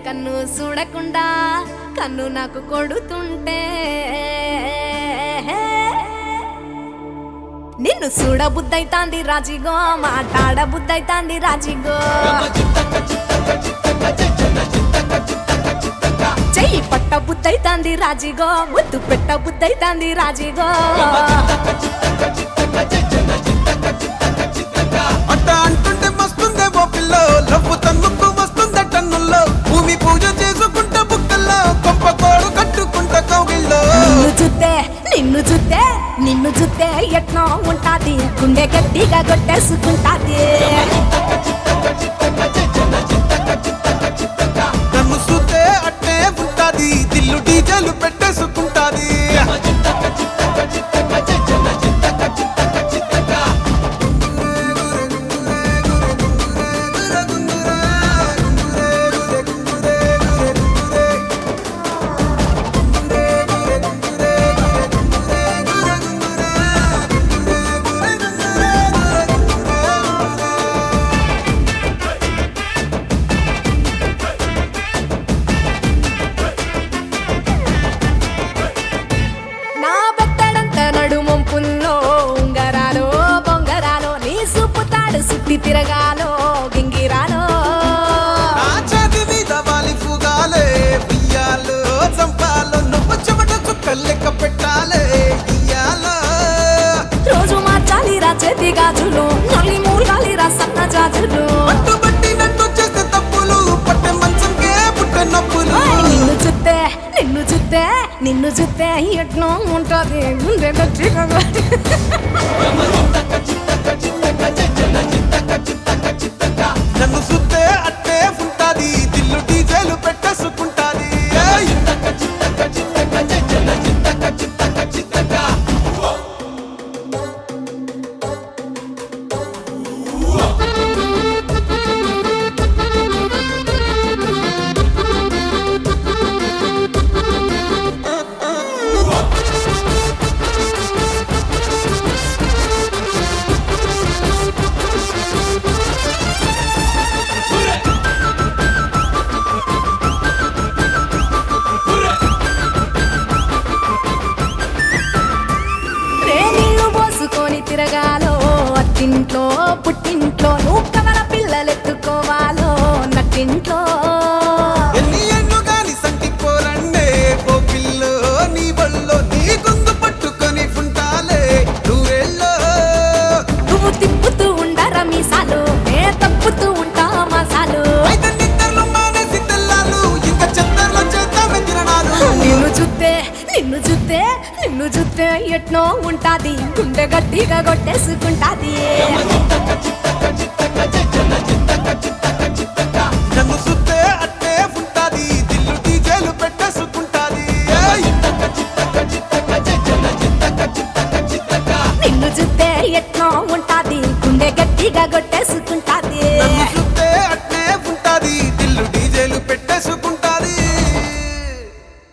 కన్ను చూడకుండా కన్ను నాకు కొడుతుంటే నిన్ను చూడబుద్దైతాంది రాజిగో మాట్లాడబుద్దైతాంది రాజిగో చెయ్యి పట్ట బుద్దైతాంది రాజిగో ముద్దు పెట్ట బుద్దైతాంది రాజిగో అట్ట అంటుంటే మస్తుందే ఓ పిల్లో లవ్వు తన్నుకు వస్తుందే టన్నుల్లో భూమి పూజ చేసుకుంటే బుక్కల్లో కొంప కోడు కట్టుకుంటే కౌగిల్లో నిన్ను చూస్తే ఎట్నో ఉంటాది గుండె గట్టిగా కొట్టేసుకుంటాది నన్ను చూస్తే అట్టే ఉంటాది దిల్లు డీజేలు పెట్టేసుకుంటాది తిరగాలో గింగిరాలో నా చేతి మీద వాలి ఫుగాలే బియ్యాలు చంపాలో నువ్వు చెమట చుక్కలు లెక్క పెట్టాలే ఇయ్యాలో రోజు మార్చాలి రా చేతి గాజులు నల్లి మూలాలి రా సన్న జాజులు పట్టుబట్టినట్టు చేస్తే తప్పులు పట్టే మంచంకే పుట్టే నొప్పులు నిన్ను చూస్తే ఎట్నో ఉంటది గుండె గట్టిగా నన్ను సుత్తే అట్టే ఉంటాది దిల్లు డీజేలు పెట్టేసుకుంటాది తిరగాలో అత్తింట్లో పుట్టింట్లో నువ్వు కవల పిల్లలెత్తుకోవాలో నట్టింట్లో ఎన్ని ఎన్ను గాని సంటిపోరండే ఓ పిల్లో నీ బల్లో నీ గొంతు పట్టుకొని ఉంటాలే నువ్వెల్లో నువ్వు తిప్పుతూ ఉండరా మీసాలు నే తప్పుతూ ఉంటా మసాలు అయితే నిద్రలు మానేసి తెల్లాలు ఇంకా చెత్తర్లో చేద్దామే తిరణాలు నిన్ను చూస్తే ఎట్నో ఉంటాది గుండె గట్టిగా కొట్టేసుకుంటాది